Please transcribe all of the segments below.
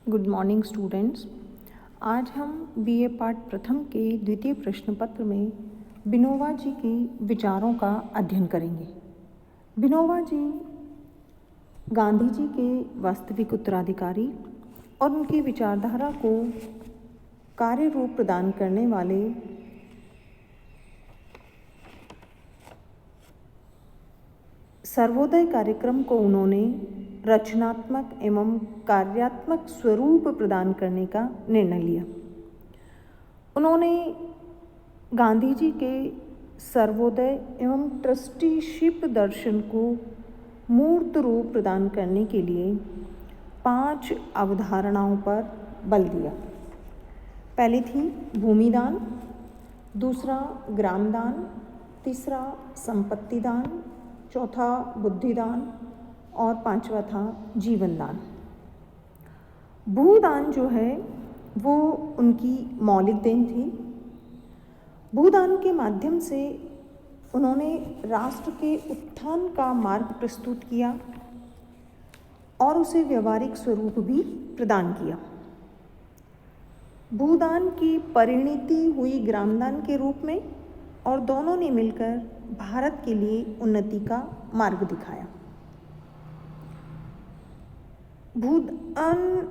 Good morning students. आज हम BA पाठ प्रथम के द्वितीय प्रश्न पत्र में विनोबा जी के विचारों का अध्ययन करेंगे। विनोबा जी गांधी जी के वास्तविक उत्तराधिकारी और उनकी विचारधारा को कार्य रूप प्रदान करने वाले सर्वोदय कार्यक्रम को उन्होंने रचनात्मक एवं कार्यात्मक स्वरूप प्रदान करने का निर्णय लिया। उन्होंने गांधी जी के सर्वोदय एवं ट्रस्टीशिप दर्शन को मूर्त रूप प्रदान करने के लिए 5 अवधारणाओं पर बल दिया। पहली थी भूमिदान, दूसरा ग्रामदान, तीसरा संपत्ति दान, चौथा बुद्धिदान और 5वां था जीवन दान। भूदान जो है वो उनकी मौलिक देन थी। भूदान के माध्यम से उन्होंने राष्ट्र के उत्थान का मार्ग प्रस्तुत किया और उसे व्यवहारिक स्वरूप भी प्रदान किया। भूदान की परिणति हुई ग्रामदान के रूप में और दोनों ने मिलकर भारत के लिए उन्नति का मार्ग दिखाया। भूदान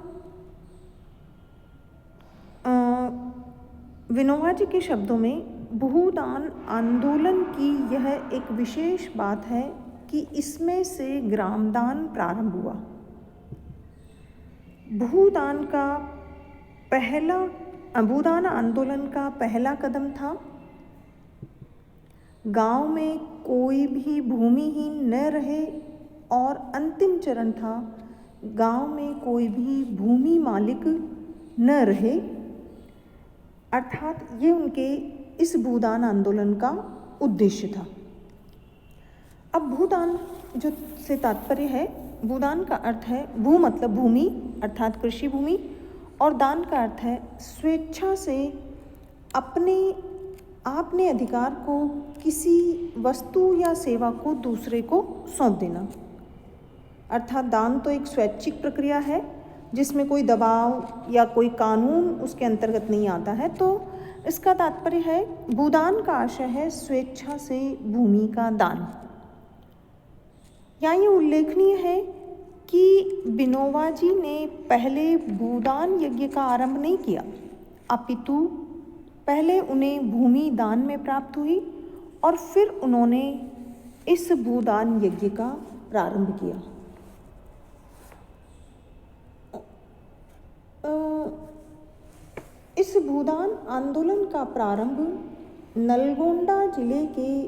विनोबा जी के शब्दों में भूदान आंदोलन की यह एक विशेष बात है कि इसमें से ग्रामदान प्रारंभ हुआ। भूदान आंदोलन का पहला कदम था। गांव में कोई भी भूमिहीन न रहे और अंतिम चरण था गांव में कोई भी भूमि मालिक न रहे, अर्थात ये उनके इस भूदान आंदोलन का उद्देश्य था। अब भूदान जो से तात्पर्य है, भूदान का अर्थ है भू मतलब भूमि अर्थात कृषि भूमि, और दान का अर्थ है स्वेच्छा से अपने अधिकार को किसी वस्तु या सेवा को दूसरे को सौंप देना। अर्थात दान तो एक स्वैच्छिक प्रक्रिया है जिसमें कोई दबाव या कोई कानून उसके अंतर्गत नहीं आता है। तो इसका तात्पर्य है भूदान का आशय है स्वेच्छा से भूमि का दान। यहाँ ये उल्लेखनीय है कि विनोबा जी ने पहले भूदान यज्ञ का आरंभ नहीं किया, अपितु पहले उन्हें भूमि दान में प्राप्त हुई और फिर उन्होंने इस भूदान यज्ञ का प्रारंभ किया। इस भूदान आंदोलन का प्रारंभ नलगोंडा जिले के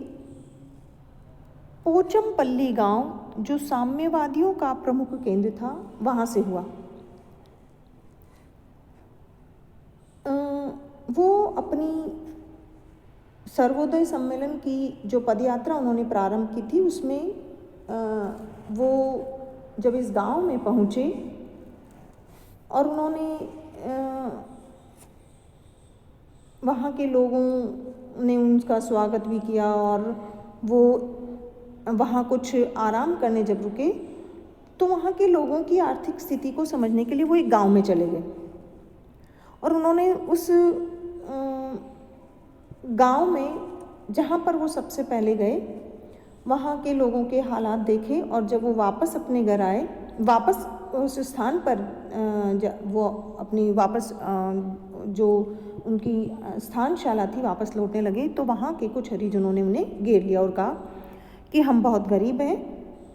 पोचमपल्ली गांव, जो साम्यवादियों का प्रमुख केंद्र था, वहां से हुआ। वो अपनी सर्वोदय सम्मेलन की जो पदयात्रा उन्होंने प्रारंभ की थी उसमें वो जब इस गांव में पहुँचे और उन्होंने वहाँ के लोगों ने उनका स्वागत भी किया और वो वहाँ कुछ आराम करने जब रुके तो वहाँ के लोगों की आर्थिक स्थिति को समझने के लिए वो एक गांव में चले गए और उन्होंने उस गांव में जहाँ पर वो सबसे पहले गए वहाँ के लोगों के हालात देखे और जब वो वापस अपने घर आए, वापस उस स्थान पर वो अपनी वापस जो उनकी स्थानशाला थी वापस लौटने लगे तो वहाँ के कुछ हरिजनों ने उन्हें घेर लिया और कहा कि हम बहुत गरीब हैं,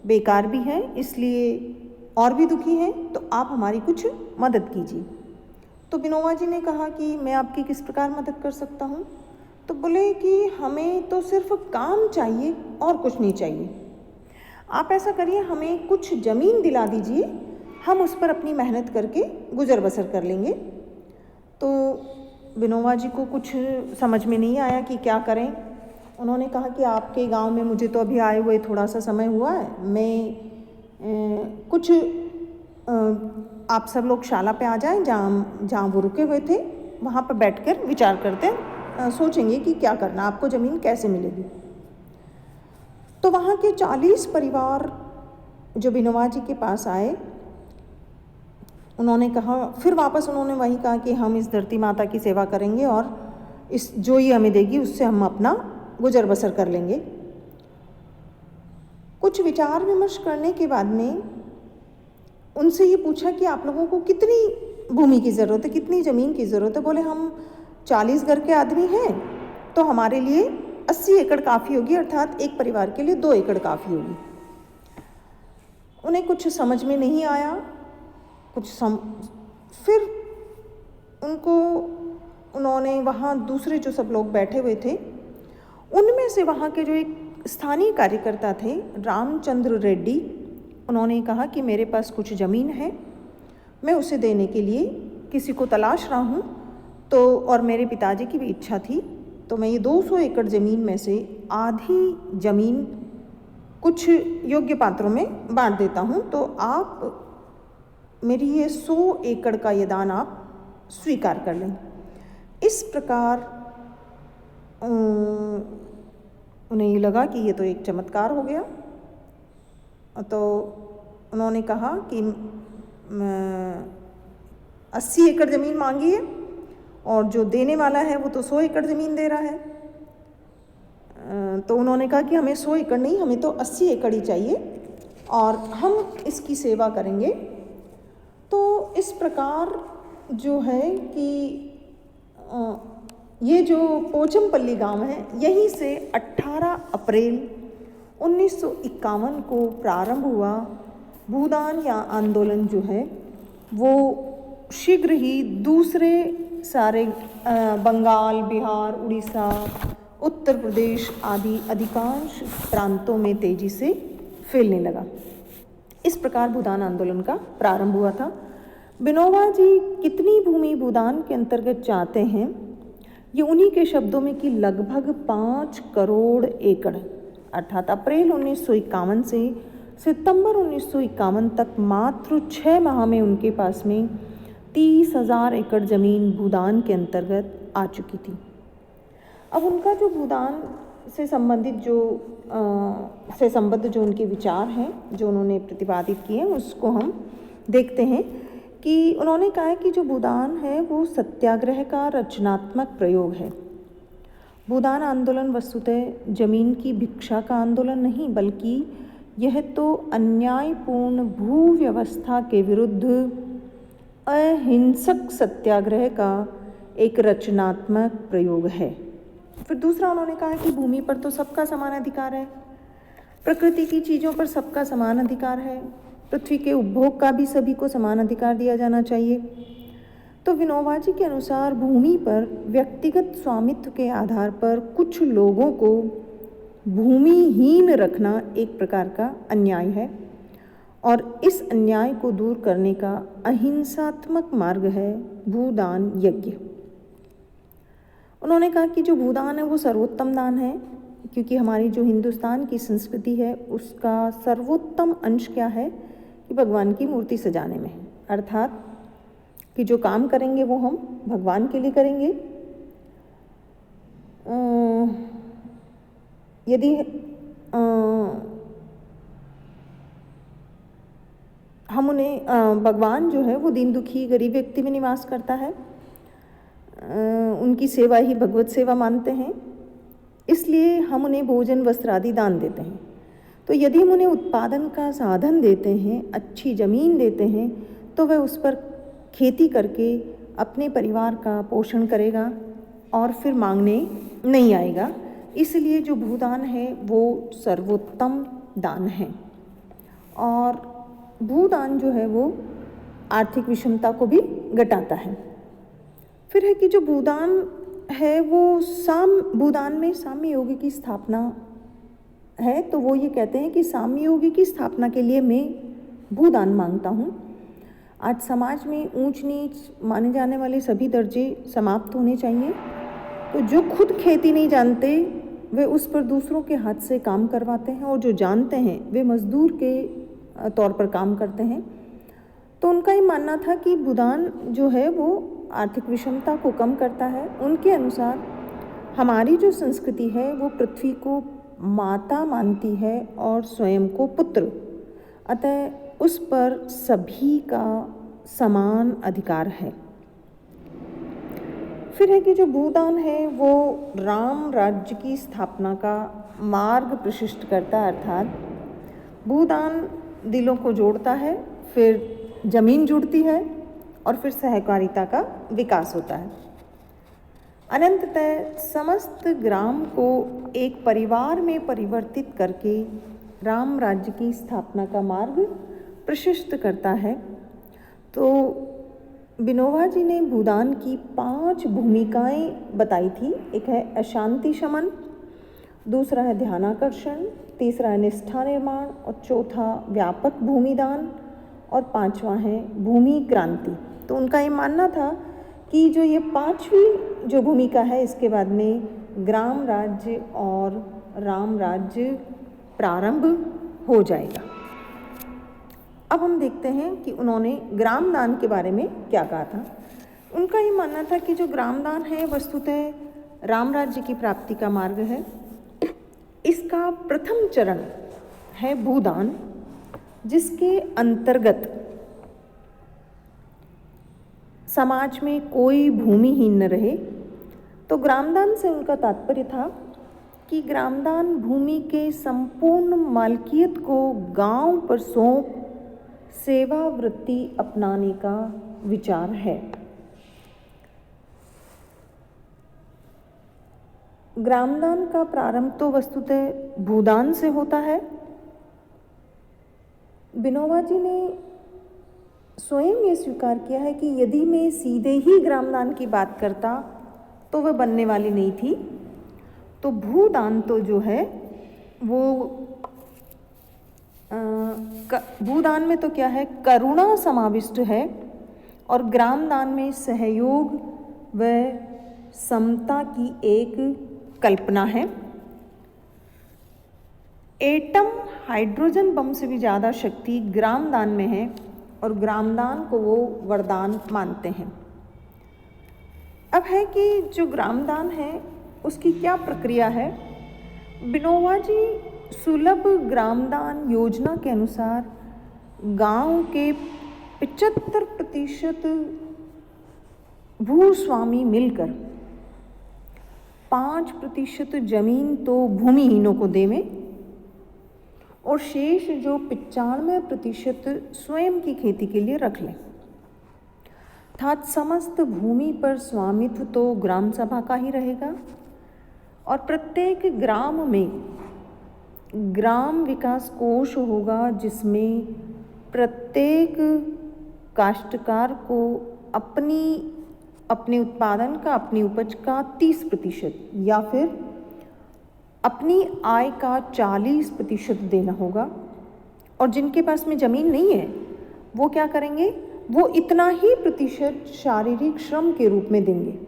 बेकार भी हैं, इसलिए और भी दुखी हैं, तो आप हमारी कुछ मदद कीजिए। तो विनोबा जी ने कहा कि मैं आपकी किस प्रकार मदद कर सकता हूँ? तो बोले कि हमें तो सिर्फ काम चाहिए और कुछ नहीं चाहिए। आप ऐसा करिए, हमें कुछ ज़मीन दिला दीजिए, हम उस पर अपनी मेहनत करके गुजर बसर कर लेंगे। तो विनोबा जी को कुछ समझ में नहीं आया कि क्या करें। उन्होंने कहा कि आपके गांव में मुझे तो अभी आए हुए थोड़ा सा समय हुआ है, मैं कुछ आप सब लोग शाला पे आ जाएं जहाँ वो रुके हुए थे, वहाँ पर बैठकर विचार करते सोचेंगे कि क्या करना, आपको ज़मीन कैसे मिलेगी। तो वहाँ के 40 परिवार जो विनोबा जी के पास आए उन्होंने कहा, फिर वापस उन्होंने वही कहा कि हम इस धरती माता की सेवा करेंगे और इस जो ये हमें देगी उससे हम अपना गुजर बसर कर लेंगे। कुछ विचार विमर्श करने के बाद में उनसे ये पूछा कि आप लोगों को कितनी भूमि की ज़रूरत है, कितनी ज़मीन की ज़रूरत है। बोले हम 40 घर के आदमी हैं तो हमारे लिए 80 एकड़ काफ़ी होगी, अर्थात एक परिवार के लिए 2 एकड़ काफ़ी होगी। उन्हें कुछ समझ में नहीं आया, फिर उन्होंने वहाँ दूसरे जो सब लोग बैठे हुए थे उनमें से वहाँ के जो एक स्थानीय कार्यकर्ता थे रामचंद्र रेड्डी, उन्होंने कहा कि मेरे पास कुछ ज़मीन है, मैं उसे देने के लिए किसी को तलाश रहा हूँ, तो और मेरे पिताजी की भी इच्छा थी, तो मैं ये 200 एकड़ ज़मीन में से आधी ज़मीन कुछ योग्य पात्रों में बांट देता हूँ, तो आप मेरी ये 100 एकड़ का ये दान आप स्वीकार कर लें। इस प्रकार उन्हें ये लगा कि ये तो एक चमत्कार हो गया, तो उन्होंने कहा कि 80 एकड़ ज़मीन मांगी है और जो देने वाला है वो तो 100 एकड़ ज़मीन दे रहा है। तो उन्होंने कहा कि हमें 100 एकड़ नहीं, हमें तो 80 एकड़ ही चाहिए और हम इसकी सेवा करेंगे। तो इस प्रकार जो है कि ये जो पोचमपल्ली गांव है, यहीं से 18 अप्रैल 1951 को प्रारंभ हुआ भूदान या आंदोलन जो है वो शीघ्र ही दूसरे सारे बंगाल, बिहार, उड़ीसा, उत्तर प्रदेश आदि अधिकांश प्रांतों में तेजी से फैलने लगा। इस प्रकार भूदान आंदोलन का प्रारंभ हुआ था। विनोबा जी कितनी भूमि भूदान के अंतर्गत चाहते हैं, ये उन्हीं के शब्दों में कि लगभग 5 करोड़ एकड़, अर्थात अप्रैल 1951 से सितंबर 1951 तक मात्र 6 माह में उनके पास में 30,000 एकड़ ज़मीन भूदान के अंतर्गत आ चुकी थी। अब उनका जो भूदान से संबंधित जो उनके विचार हैं, जो उन्होंने प्रतिपादित किए हैं, उसको हम देखते हैं कि उन्होंने कहा है कि जो भूदान है वो सत्याग्रह का रचनात्मक प्रयोग है। भूदान आंदोलन वस्तुतः जमीन की भिक्षा का आंदोलन नहीं, बल्कि यह तो अन्यायपूर्ण भू व्यवस्था के विरुद्ध अहिंसक सत्याग्रह का एक रचनात्मक प्रयोग है। फिर दूसरा उन्होंने कहा कि भूमि पर तो सबका समान अधिकार है, प्रकृति की चीज़ों पर सबका समान अधिकार है, पृथ्वी के उपभोग का भी सभी को समान अधिकार दिया जाना चाहिए। तो विनोबा जी के अनुसार भूमि पर व्यक्तिगत स्वामित्व के आधार पर कुछ लोगों को भूमिहीन रखना एक प्रकार का अन्याय है और इस अन्याय को दूर करने का अहिंसात्मक मार्ग है भूदान यज्ञ। उन्होंने कहा कि जो भूदान है वो सर्वोत्तम दान है, क्योंकि हमारी जो हिंदुस्तान की संस्कृति है उसका सर्वोत्तम अंश क्या है कि भगवान की मूर्ति सजाने में है, अर्थात कि जो काम करेंगे वो हम भगवान के लिए करेंगे। यदि हम उन्हें भगवान जो है वो दीन दुखी गरीब व्यक्ति में निवास करता है, उनकी सेवा ही भगवत सेवा मानते हैं, इसलिए हम उन्हें भोजन वस्त्र आदि दान देते हैं। तो यदि हम उन्हें उत्पादन का साधन देते हैं, अच्छी ज़मीन देते हैं, तो वह उस पर खेती करके अपने परिवार का पोषण करेगा और फिर मांगने नहीं आएगा। इसलिए जो भूदान है वो सर्वोत्तम दान है। और भूदान जो है वो आर्थिक विषमता को भी घटाता है। फिर है कि जो भूदान है वो भूदान में साम्य योग की स्थापना है, तो वो ये कहते हैं कि साम्य योग की स्थापना के लिए मैं भूदान मांगता हूँ। आज समाज में ऊंच नीच माने जाने वाले सभी दर्जे समाप्त होने चाहिए। तो जो खुद खेती नहीं जानते वे उस पर दूसरों के हाथ से काम करवाते हैं, और जो जानते हैं वे मजदूर के तौर पर काम करते हैं। तो उनका ये मानना था कि भूदान जो है वो आर्थिक विषमता को कम करता है। उनके अनुसार हमारी जो संस्कृति है वो पृथ्वी को माता मानती है और स्वयं को पुत्र, अतः उस पर सभी का समान अधिकार है। फिर है कि जो भूदान है वो राम राज्य की स्थापना का मार्ग प्रशस्त करता है, अर्थात भूदान दिलों को जोड़ता है, फिर जमीन जुड़ती है और फिर सहकारिता का विकास होता है। अनंततः समस्त ग्राम को एक परिवार में परिवर्तित करके राम राज्य की स्थापना का मार्ग प्रशस्त करता है। तो विनोबा जी ने भूदान की 5 भूमिकाएं बताई थी। एक है अशांति शमन, दूसरा है ध्यानाकर्षण, तीसरा है निष्ठा निर्माण और चौथा व्यापक भूमिदान और 5वां है भूमि क्रांति। तो उनका ये मानना था कि जो ये 5वीं जो भूमिका है इसके बाद में ग्राम राज्य और राम राज्य प्रारंभ हो जाएगा। अब हम देखते हैं कि उन्होंने ग्रामदान के बारे में क्या कहा था। उनका ये मानना था कि जो ग्रामदान है वस्तुतः राम राज्य की प्राप्ति का मार्ग है। इसका प्रथम चरण है भूदान, जिसके अंतर्गत समाज में कोई भूमिहीन न रहे। तो ग्रामदान से उनका तात्पर्य था कि ग्रामदान भूमि के संपूर्ण मालकियत को गांव पर सौंप सेवा वृत्ति अपनाने का विचार है। ग्रामदान का प्रारंभ तो वस्तुतः भूदान से होता है। विनोबा जी ने स्वयं ये स्वीकार किया है कि यदि मैं सीधे ही ग्रामदान की बात करता तो वह बनने वाली नहीं थी। तो भूदान तो जो है वो भूदान में तो क्या है, करुणा समाविष्ट है और ग्रामदान में सहयोग व समता की एक कल्पना है। एटम हाइड्रोजन बम से भी ज़्यादा शक्ति ग्रामदान में है और ग्रामदान को वो वरदान मानते हैं। अब है कि जो ग्रामदान है उसकी क्या प्रक्रिया है। विनोबा जी सुलभ ग्रामदान योजना के अनुसार गांव के 75% भूस्वामी मिलकर 5% जमीन तो भूमिहीनों को देवें और शेष जो 95% स्वयं की खेती के लिए रख लें। अर्थात समस्त भूमि पर स्वामित्व तो ग्राम सभा का ही रहेगा और प्रत्येक ग्राम में ग्राम विकास कोष होगा, जिसमें प्रत्येक काश्तकार को अपने उत्पादन का, अपनी उपज का 30% या फिर अपनी आय का 40% देना होगा। और जिनके पास में ज़मीन नहीं है वो क्या करेंगे, वो इतना ही प्रतिशत शारीरिक श्रम के रूप में देंगे।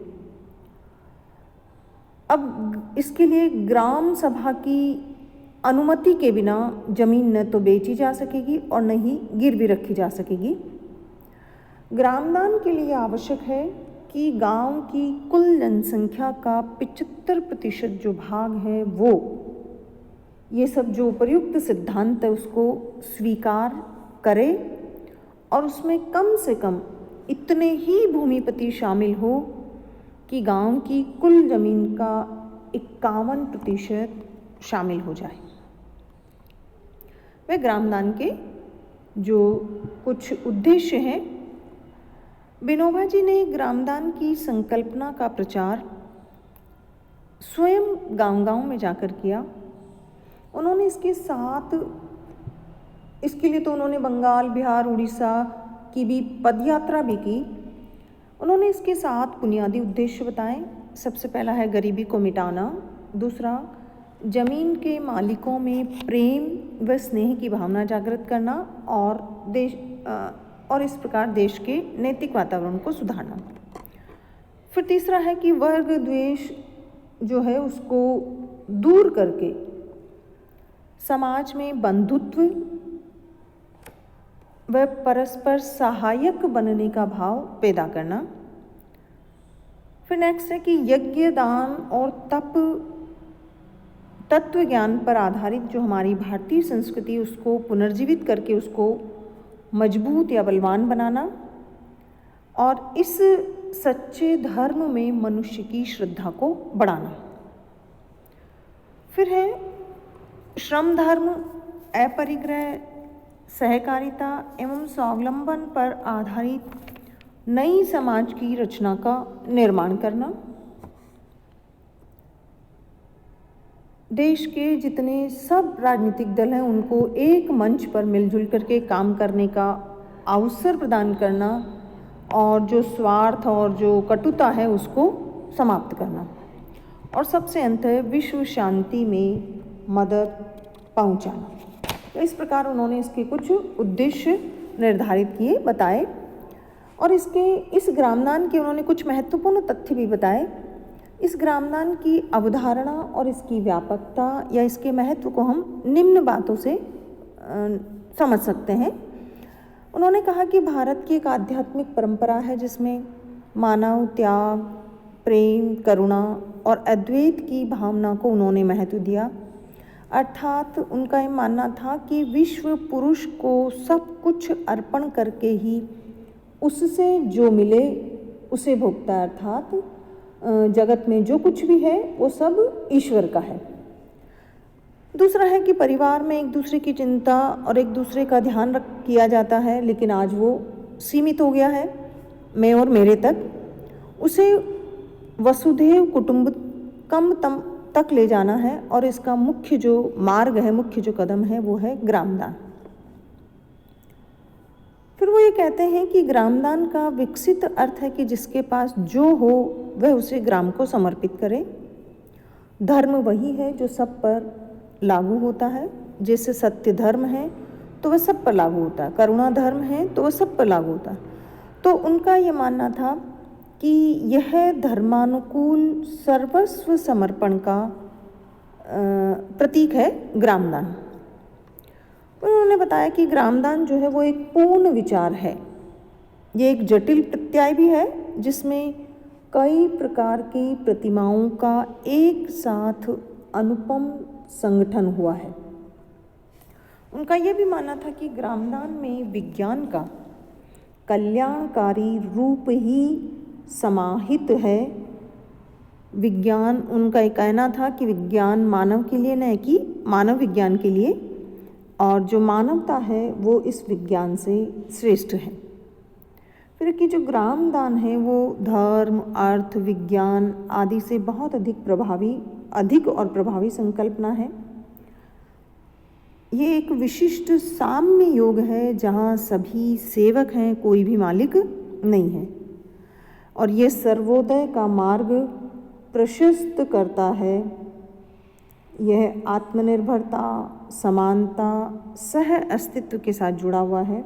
अब इसके लिए ग्राम सभा की अनुमति के बिना जमीन न तो बेची जा सकेगी और न ही गिरवी रखी जा सकेगी। ग्रामदान के लिए आवश्यक है कि गांव की कुल जनसंख्या का 75% जो भाग है वो ये सब जो उपयुक्त सिद्धांत है उसको स्वीकार करे और उसमें कम से कम इतने ही भूमिपति शामिल हो कि गांव की कुल जमीन का 51% शामिल हो जाए। वे ग्रामदान के जो कुछ उद्देश्य हैं, विनोबा जी ने ग्रामदान की संकल्पना का प्रचार स्वयं गांव-गांव में जाकर किया। उन्होंने इसके लिए तो उन्होंने बंगाल, बिहार, उड़ीसा की भी पदयात्रा भी की। उन्होंने इसके 7 बुनियादी उद्देश्य बताए। सबसे पहला है गरीबी को मिटाना, दूसरा जमीन के मालिकों में प्रेम व स्नेह की भावना जागृत करना और इस प्रकार देश के नैतिक वातावरण को सुधारना। फिर तीसरा है कि वर्ग द्वेष जो है उसको दूर करके समाज में बंधुत्व व परस्पर सहायक बनने का भाव पैदा करना। फिर नेक्स्ट है कि यज्ञ, दान और तत्व ज्ञान पर आधारित जो हमारी भारतीय संस्कृति उसको पुनर्जीवित करके उसको मजबूत या बलवान बनाना। और इस सच्चे धर्म में मनुष्य की श्रद्धा को बढ़ाना। फिर है श्रम धर्म, अपरिग्रह, सहकारिता एवं स्वावलंबन पर आधारित नई समाज की रचना का निर्माण करना। देश के जितने सब राजनीतिक दल हैं उनको एक मंच पर मिलजुल करके काम करने का अवसर प्रदान करना और जो स्वार्थ और जो कटुता है उसको समाप्त करना। और सबसे अंत है विश्व शांति में मदद पहुंचाना। तो इस प्रकार उन्होंने इसके कुछ उद्देश्य निर्धारित किए, बताए और इस ग्रामदान के उन्होंने कुछ महत्वपूर्ण तथ्य भी बताए। इस ग्रामदान की अवधारणा और इसकी व्यापकता या इसके महत्व को हम निम्न बातों से समझ सकते हैं। उन्होंने कहा कि भारत की एक आध्यात्मिक परंपरा है जिसमें मानव त्याग, प्रेम, करुणा और अद्वैत की भावना को उन्होंने महत्व दिया। अर्थात उनका ये मानना था कि विश्व पुरुष को सब कुछ अर्पण करके ही उससे जो मिले उसे भोगता है। अर्थात जगत में जो कुछ भी है वो सब ईश्वर का है। दूसरा है कि परिवार में एक दूसरे की चिंता और एक दूसरे का ध्यान किया जाता है, लेकिन आज वो सीमित हो गया है मैं और मेरे तक। उसे वसुधैव कुटुंबकम तक ले जाना है और इसका मुख्य जो मार्ग है, मुख्य जो कदम है वो है ग्रामदान। फिर वो ये कहते हैं कि ग्रामदान का विकसित अर्थ है कि जिसके पास जो हो वह उसे ग्राम को समर्पित करे। धर्म वही है जो सब पर लागू होता है। जैसे सत्य धर्म है तो वह सब पर लागू होता है, करुणा धर्म है तो वह सब पर लागू होता है। तो उनका ये मानना था कि यह धर्मानुकूल सर्वस्व समर्पण का प्रतीक है ग्रामदान। उन्होंने बताया कि ग्रामदान जो है वो एक पूर्ण विचार है। ये एक जटिल प्रत्यय भी है जिसमें कई प्रकार की प्रतिमाओं का एक साथ अनुपम संगठन हुआ है। उनका यह भी मानना था कि ग्रामदान में विज्ञान का कल्याणकारी रूप ही समाहित है। विज्ञान, उनका एक कहना था कि विज्ञान मानव के लिए नहीं कि मानव विज्ञान के लिए, और जो मानवता है वो इस विज्ञान से श्रेष्ठ है। फिर कि जो ग्रामदान है वो धर्म, अर्थ, विज्ञान आदि से बहुत अधिक और प्रभावी संकल्पना है। ये एक विशिष्ट साम्य योग है जहाँ सभी सेवक हैं, कोई भी मालिक नहीं है। और ये सर्वोदय का मार्ग प्रशस्त करता है। यह आत्मनिर्भरता, समानता, सह अस्तित्व के साथ जुड़ा हुआ है।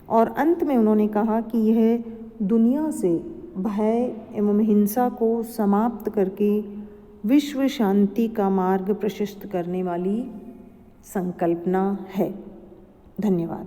और अंत में उन्होंने कहा कि यह दुनिया से भय एवं हिंसा को समाप्त करके विश्व शांति का मार्ग प्रशस्त करने वाली संकल्पना है। धन्यवाद।